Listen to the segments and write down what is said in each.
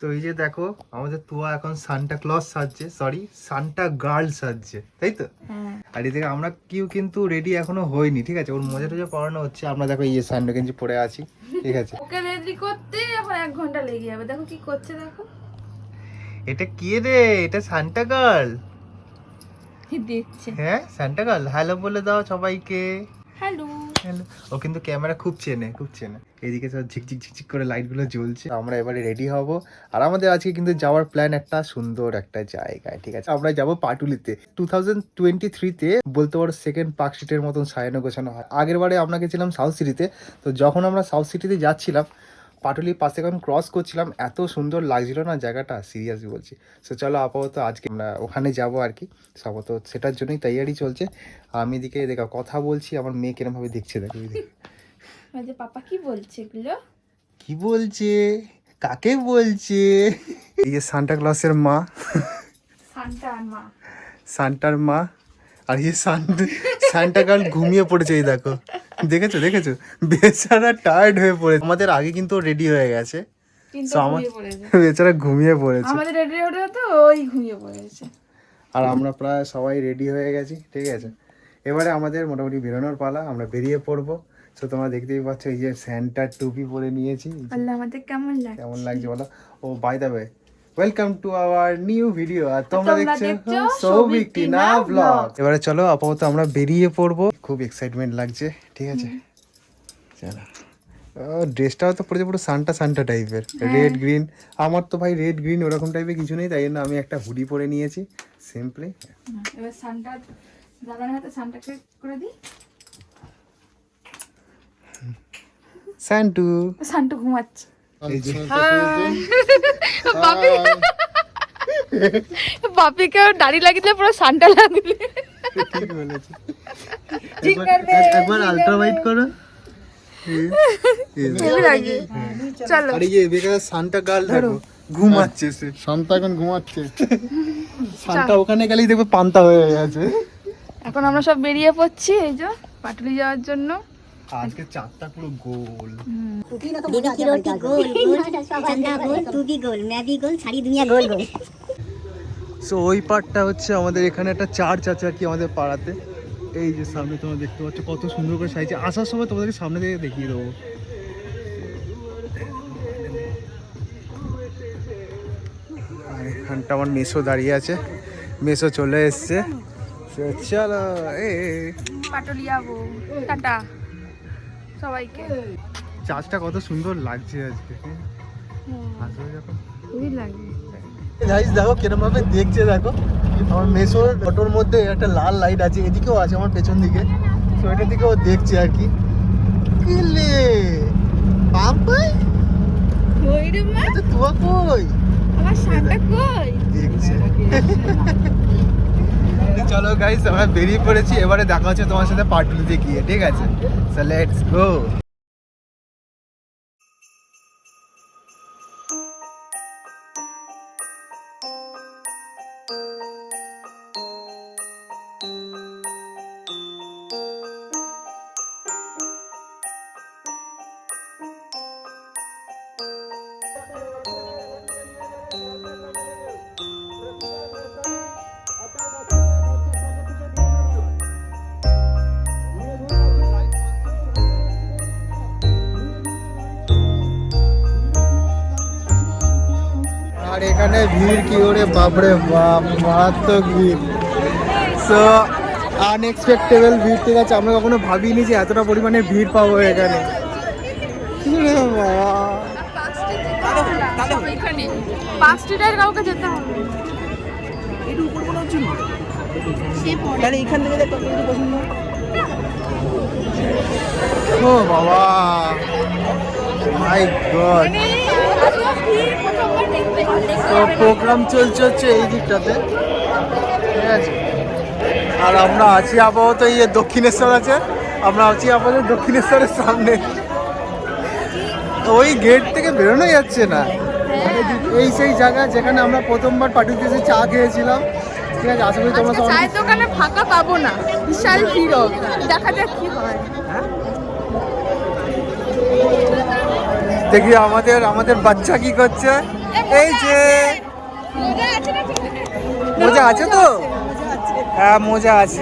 তো এই যে দেখো আমাদের তুয়া এখন সান্টা ক্লজ সাজছে, সরি সান্টা গার্ল সাজছে, তাই তো? আর এদিকে আমরা কেউ কিন্তু রেডি এখনো হয়নি, ঠিক আছে? ওর মজা টজা পড়ানো হচ্ছে। আমরা দেখো এই যে স্যান্ডো গেঞ্জি পরে আছি, ঠিক আছে? ওকে রেডি করতে এখন 1 ঘন্টা লেগে যাবে। দেখো কি করছে, দেখো এটা কে রে? এটা সান্টা গার্ল। কি দেখছে। হ্যাঁ সান্টা গার্ল, হ্যালো বলে দাও সবাইকে। হ্যালো। হ্যালো। ও কিন্তু ক্যামেরা খুব চেনে, খুব চেনে। এইদিকে সব ঝিকঝিক ঝিকঝিক করে লাইটগুলো জ্বলছে। আমরা এবারে রেডি হব। আর আমাদের আজকে কিন্তু যাওয়ার প্ল্যান একটা সুন্দর একটা জায়গায়, ঠিক আছে? আমরা যাব পাটুলিতে। 2023-তে বলতে পারো সেকেন্ড পার্ক স্ট্রিটের মতন সাজানো গোছানো হয়। আগের বারে আমরা গেছিলাম সাউথ সিটিতে। তো যখন আমরা সাউথ সিটিতে যাচ্ছিলাম, পাটুলির পাশে যখন ক্রস করছিলাম, এত সুন্দর লাগছিল না জায়গাটা, সিরিয়াসলি বলছি। সো চলো আপাতত আজকে আমরা ওখানে যাব আর কি। আপাতত সেটার জন্যই তৈয়ারি চলছে। আমি এদিকে দেখো কথা বলছি, আমার মেয়ে কিরমভাবে দেখছে দেখো। যে পাপা কি বলছে এগুলো? কি বলছে? কাকে বলছে? এই যে সান্টা ক্লসের মা, সান্টার মা, সান্টার মা। আর এই সান্টা গার্ল ঘুমিয়ে পড়েছে, এই দেখো। দেখেছো দেখেছো? বেচারা টায়ার্ড হয়ে পড়েছে। আমাদের আগে কিন্তু রেডি হয়ে গেছে, কিন্তু So, আমার ঘুমিয়ে পড়েছে। বেচারা ঘুমিয়ে পড়েছে। আমাদের রেডি হতে হতো, ওই ঘুমিয়ে পড়েছে। আর আমরা প্রায় সবাই রেডি হয়ে গেছি, ঠিক আছে? এবারে আমাদের মোটামুটি বেরোনোর পালা, আমরা বেরিয়ে পড়বো। তো তোমরা দেখতেই পাচ্ছ এই যে স্যান্টার টুপি পরে নিয়েছি। আল্লাহ আমাদের কেমন লাগে, কেমন লাগছে বলো? ও by the way, welcome to our new video. আর তোমরা দেখছো সৌভিক টিনা ব্লগ। এবারে চলো আপাতত আমরা বেরিয়ে পড়বো। খুব এক্সাইটমেন্ট লাগছে, ঠিক আছে? চলো। ড্রেসটাও তো পড়েছে পুরো সান্টা সান্টা টাইপের, রেড গ্রিন। আমার তো ভাই রেড গ্রিন ওরকম টাইপের কিছু নেই, তাই জন্য আমি একটা হুডি পরে নিয়েছি সিম্পলি। এবার সান্টা দাদার হাতে সান্টাকে করে দিই। সান্টু সান্টু ঘুমাচ্ছে। এই যে বাপিকে দাড়ি লাগিয়ে পুরো সান্টা লাগবে। ঠিক বলেছে। একবার আলট্রা ওয়াইড করো। চলো। আর এই যে বেকার সান্টা গার্ল দেখো ঘুমাচ্ছে, সে শান্তা এখন ঘুমাচ্ছে। সান্টা ওখানে গেলেই দেখবে পান্তা হয়ে গেছে। এখন আমরা সব বেরিয়ে পড়ছি এই যে পাটুলি যাওয়ার জন্য। আজকে চারটা পুরো গোল। दीदी की रोटी गोल गोल, चंदा गोल, तू भी गोल, मैं भी गोल, सारी दुनिया गोल गोल। সো ওই পার্টটা হচ্ছে আমাদের এখানে একটা চার্চ আছে আর কি আমাদের পাড়াতে। এই যে সামনে তোমরা দেখতে পাচ্ছ কত সুন্দর করে সাইজে। আসার সময় তোমাদেরকে সামনে থেকে দেখিয়ে দেবো। আর এখানটা আমার মেসো দাঁড়িয়ে আছে, মেসো চলে এসছে। চলো পাটুলি যাবো, টাটা সবাইকে। চার্চটা কত সুন্দর লাগছে আজকে, আসলে যখন খুবই লাগে। গাইস দেখো কিরম ভাবে দেখছে, দেখো আমার মেসোর অটোর মধ্যে একটা লাল লাইট আছে, এদিকেও আছে আমার পেছন দিকে। তো এটার দিকে ও দেখছে আর কি। কিলে পাপাই কই রে মা, তো তুয়া কই? আমার সান্টা কই? দেখছে। চলো গাইস আমরা বেরিয়ে পড়েছি। এবারে দেখা হচ্ছে তোমার সাথে পাটুলিতে গিয়ে, ঠিক আছে? So let's go. আর এখানে ভিড় কি ওরে বাপরে বাপ, মারাত্মক ভিড়। সো আনএক্সপেক্টেবল ভিড়, ঠিক আছে? আমরা কখনো ভাবিনি যে এতটা পরিমাণে ভিড় পাবো এখানে। এখানে পাঁচ স্ট্রিটের কাউকে যেতে হবে। ও বাবা, মাই গড। তো প্রোগ্রাম চলছে হচ্ছে এই দিকটাতে, ঠিক আছে? আর আমরা আছি আপাতত এই যে দক্ষিণেশ্বর আছে, আমরা আছি আপাতত দক্ষিণেশ্বরের সামনে। ওই গেট থেকে বেরোনো যাচ্ছে না। এই সেই জায়গা যেখানে আমরা প্রথমবার পার্টিতে এসে চা খেয়েছিলাম, ঠিক আছে? আশা করি তোমরা আজকে সবাই চায়ের দোকানে ফাঁকা পাবো না, বিশাল ভিড় হবে। দেখা যাক কি হয়। দেখি আমাদের বাচ্চা কি করছে। এই যে মজা আছে তো? হ্যাঁ মজা আছে।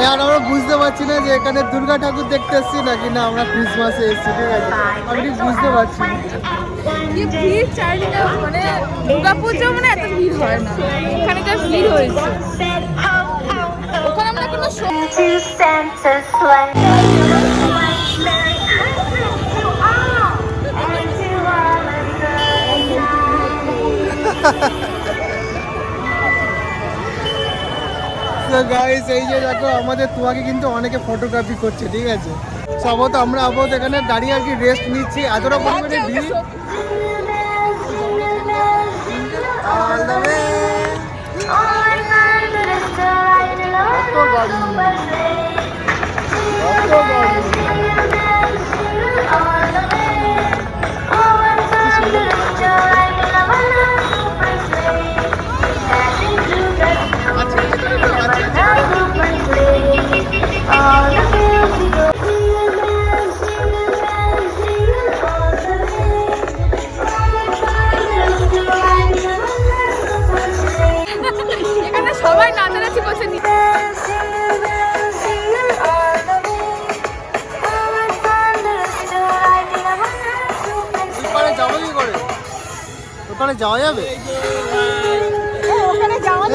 আর আমরা বুঝতে পারছি না যে এখানে দুর্গা ঠাকুর দেখতে এসছি নাকি না আমরা ক্রিসমাসে এসছি, ঠিক আছে? আমি ঠিক বুঝতে পারছি না। কি ভিড় চারিদিকে, মানে দুর্গাপুজো মানে এত ভিড় হয় না, এখানে যা ভিড় হয়েছে। ওখানে আমরা কোনো তো গাইস এই যে দেখো আমাদের তুয়াকে কিন্তু অনেকে ফটোগ্রাফি করছে, ঠিক আছে? সম্ভবত আমরা আপাতত এখানে দাঁড়িয়ে আর কি রেস্ট নিচ্ছি, এতটা পরিমাণে ভিড়। All the way. কত গাড়ি, কত গাড়ি। এখানে সবাই নাচানাচি করছে। ওখানে যাবো কি করে? ওখানে যাওয়া যাবে? ওখানে যাওয়া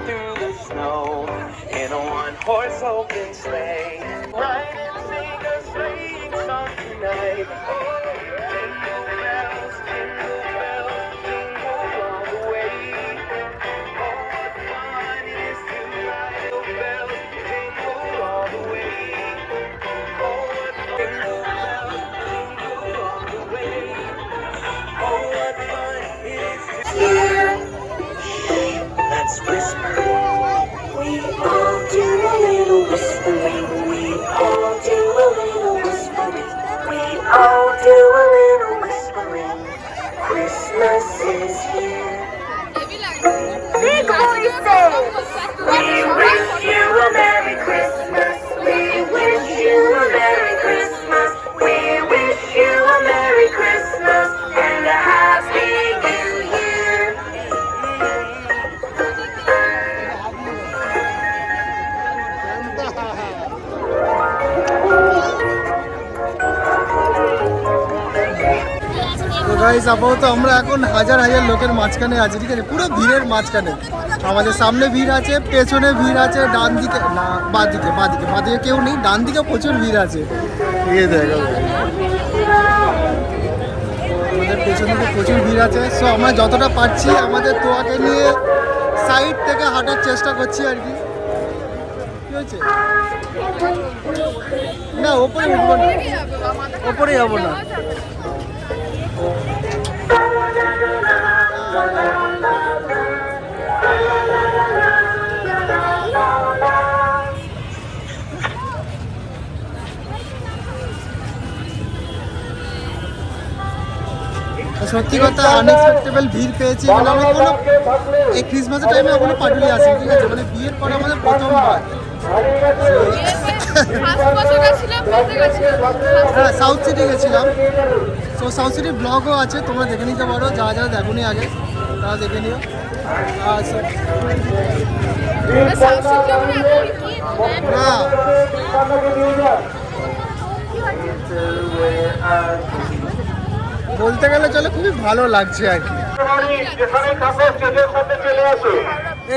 through the snow in a one-horse open sleigh. Ride and sing a sleighing song tonight. Oh, jingle bells, jingle all the way. Oh, what fun it is to ride the bells, jingle all the way. Oh, what jingle bells, jingle all the way. Oh, what fun it is to Let's whisper. We all do a little whispering. We all do a little whispering. We all do a little whispering. Christmas is here. Big voices. We wish you a Merry Christmas. We wish you a Merry Christmas. We wish you a Merry Christmas and a Happy New Year. তো guys আপাতত আমরা এখন হাজার হাজার লোকের মাঝখানে আছি, ঠিক আছে? পুরো ভিড়ের মাঝখানে। আমাদের সামনে ভিড় আছে, পেছনে ভিড় আছে, ডান দিকে না বাঁদিকে, বাঁদিকে কেউ নেই, ডান দিকে প্রচুর ভিড় আছে, ঠিক আছে? দেখো আমাদের পেছন দিকে প্রচুর ভিড় আছে। সো আমরা যতটা পারছি আমাদের তোয়াকে নিয়ে সাইড থেকে হাঁটার চেষ্টা করছি আর কি। কি হয়েছে? না ওপরে উঠবো না, ওপরে যাবো না। সত্যি কথা আনএক্সপেক্টেবল ভিড় পেয়েছি, মানে আমরা কোনো এই ক্রিসমাসের টাইমে এখনো পাটুলি আসি, ঠিক আছে? মানে বিয়ের পরে আমাদের প্রথমবার। হ্যাঁ সাউথ সিটি গেছিলাম, তো সাউথ সিটির ব্লগও আছে, তোমরা দেখে নিতে পারো, যারা যারা দেখোনি আগে তারা দেখে নিও। না বলতে গেলে চলে খুবই ভালো লাগছে আর কি। যেখানে থাকো স্টেজের সামনে চলে আসো।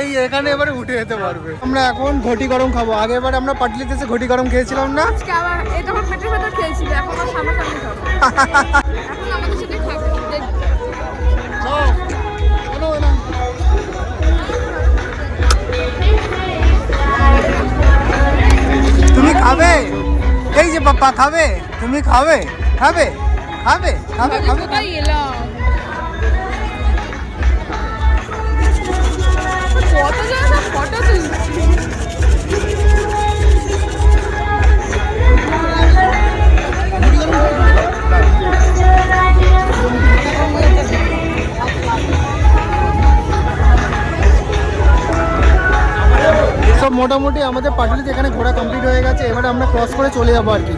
এই এখানে এবারে উঠে যেতে পারবে। আমরা এখন ঘটি গরম খাবো। আগের বার আমরা পাটলিতে এসে ঘটি গরম খেয়েছিলাম না? আজকে আবার এই তখন পেটের ভেতর খেয়েছিল, এখন আর সামনাসামনি খাবো। এখন আমাদের সাথে খাবে। তুমি খাবে? এই যে পাপা খাবে, তুমি খাবে? খাবে খাবে খাবে খাবে? কোথায় এলাম? কত জায়গা ফটো তুলছি। সব মোটামুটি আমাদের পাটুলিতে এখানে ঘোরা কমপ্লিট হয়ে গেছে। এবারে আমরা ক্রস করে চলে যাবো আর কি,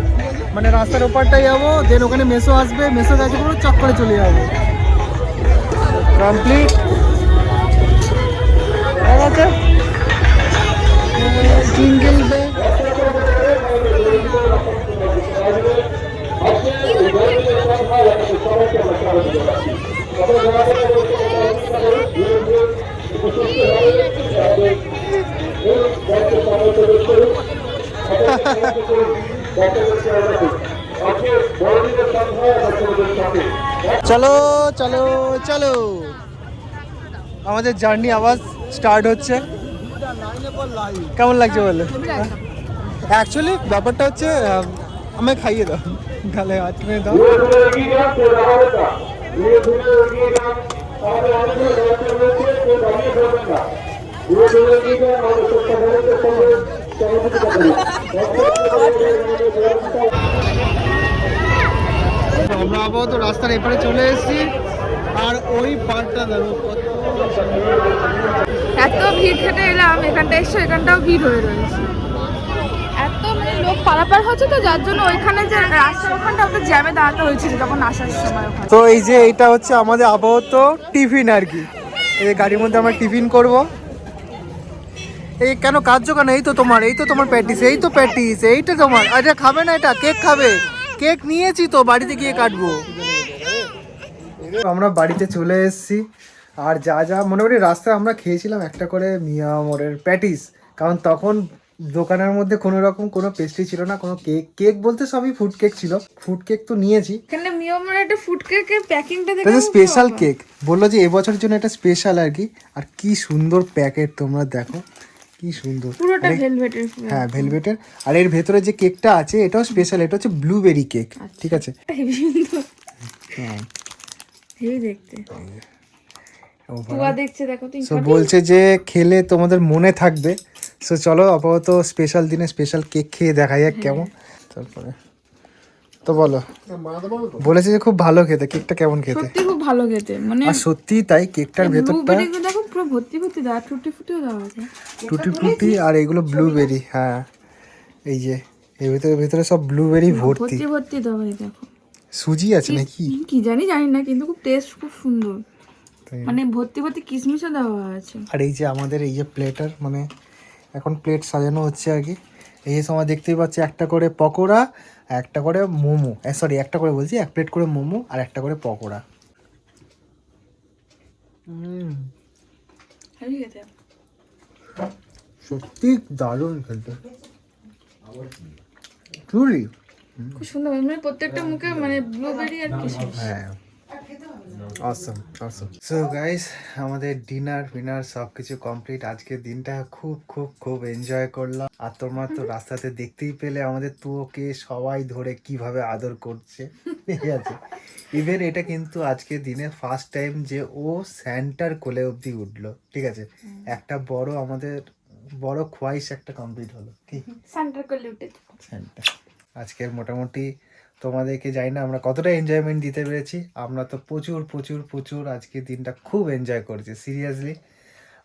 মানে রাস্তার ওপারটাই যাবো, দেন ওখানে মেসো আসবে, মেসো কাছে পুরো চক করে চলে যাবো। কমপ্লিট হয়ে গেছে। সিঙ্গেল বে চলো চলো চলো, আমাদের জার্নি আবার স্টার্ট হচ্ছে। কেমন লাগছে বলো? অ্যাকচুয়ালি ব্যাপারটা হচ্ছে আমায় খাইয়ে দাও, গালে হাত মেয়ে দাও। আমরা আপাতত রাস্তার এপারে চলে এসেছি, আর ওই পার্কটা দেখো কত এত ভিড় খেতে এলাম, এখানটা এসে এখানটাও ভিড় হয়ে রয়েছে। এত মানে লোক পারাপার হচ্ছে, তো যার জন্য ওইখানে যে রাস্তার ওখানটা ওটা জ্যামে দাঁড়াতে হয়েছিল তখন আসার সময় ওখানে। তো এই যে এটা হচ্ছে আমাদের আপাতত টিফিন আর কি। এই গাড়ির মধ্যে আমরা টিফিন করব। এই কেন কাঁদছো কেন? এই তো তোমার প্যাটিস, এই তো প্যাটিস, এইটা তোমার। আরে খাবে না এটা? কেক খাবে? কেক নিয়েছি তো, বাড়িতে গিয়ে কাটবো। আমরা বাড়িতে চলে এসেছি, আর যা যা মোটামুটি রাস্তায় আমরা খেয়েছিলাম একটা করে মিয়া মোড়ের প্যাটিস, কারণ তখন দোকানের মধ্যে কোনো রকম কোনো পেস্ট্রি ছিল না, কোনো কেক বলতে সবই ফুড কেক ছিল। ফুড কেক তো নিয়েছি। এখানে মিয়মের একটা ফুড কেকের প্যাকিংটা দেখে এটা স্পেশাল কেক বললো যে এবছরের জন্য একটা স্পেশাল আর কি। আর কি সুন্দর প্যাকেট, তোমরা দেখো কি সুন্দর, পুরোটা ভেলভেটের। হ্যাঁ ভেলভেটের। আর এর ভেতরে যে কেকটা আছে এটাও স্পেশাল, এটা হচ্ছে ব্লুবেরি কেক, ঠিক আছে? হেভি সুন্দর, হ্যাঁ হেভি দেখতে। তুয়া দেখছে, দেখো তো। সো বলছে যে খেলে তোমাদের মনে থাকবে। সো চলো আপাতত স্পেশাল দিনে স্পেশাল কেক খেয়ে দেখা যাক কেমন। তারপরে তো বলো, বলেছে যে খুব ভালো খেতে, কেকটা কেমন খেতে? সত্যি খুব ভালো খেতে, মানে আর সত্যি তাই, কেকটার ভেতরটা ব্লুবেরি দেখো পুরো ভর্তি ভর্তি দেওয়া, টুটি ফুটিও দেওয়া আছে। টুটি ফ্রুটি আর এগুলো ব্লুবেরি। হ্যাঁ এই যে এর ভেতরে সব ব্লুবেরি ভর্তি ভর্তি ভর্তি দেওয়া, এই দেখো। সুজি আছে নাকি কি জানি না, কিন্তু খুব টেস্ট খুব সুন্দর, মানে ভর্তি ভর্তি কিশমিশও দেওয়া আছে। আর এই যে আমাদের এই যে প্লেটার, মানে এখন প্লেট সাজানো হচ্ছে আর কি। এই যে সময় দেখতেই পাচ্ছি একটা করে পকোড়া, একটা করে মোমো, সরি একটা করে বলছি, এক প্লেট করে মোমো আর একটা করে পকোড়া। হেভি খেতে, সত্যি দারুণ খেলতে, ট্রুলি খুব সুন্দর, মানে প্রত্যেকটা মুখে মানে ব্লুবেরি আর কিশমিশ। হ্যাঁ awesome awesome. So guys, আমাদের ডিনার সব কিছু কমপ্লিট। আজকের দিনটা খুব খুব খুব এনজয় করলাম। আর তোমরা তো রাস্তাতে দেখতেই পেলে আমাদের তুয়োকে সবাই ধরে কিভাবে আদর করছে, ঠিক আছে? ইভেন এটা কিন্তু আজকের দিনে ফার্স্ট টাইম যে ও স্যান্টার কোলে অবধি উঠলো, ঠিক আছে? একটা বড় আমাদের বড় খোয়াইশ একটা কমপ্লিট হলো, কি সেন্টার করলে উঠে স্যান্টা। আজকের মোটামুটি তোমাদেরকে জানি না আমরা কতটা এনজয়মেন্ট দিতে পেরেছি। আমরা তো প্রচুর প্রচুর প্রচুর আজকের দিনটা খুব এনজয় করেছি সিরিয়াসলি।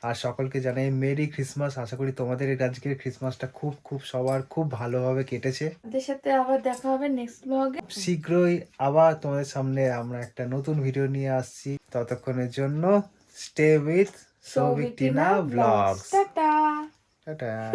আর সকলকে জানাই মেরি ক্রিসমাস। আশা করি তোমাদের এই আজকের ক্রিসমাসটা খুব খুব সবার খুব ভালোভাবে কেটেছে। আমাদের সাথে আবার দেখা হবে নেক্সট ব্লগে। শীঘ্রই আবার তোমাদের সামনে আমরা একটা নতুন ভিডিও নিয়ে আসছি। ততক্ষণের জন্য stay with Souvik Tina blogs. Tata. Tata.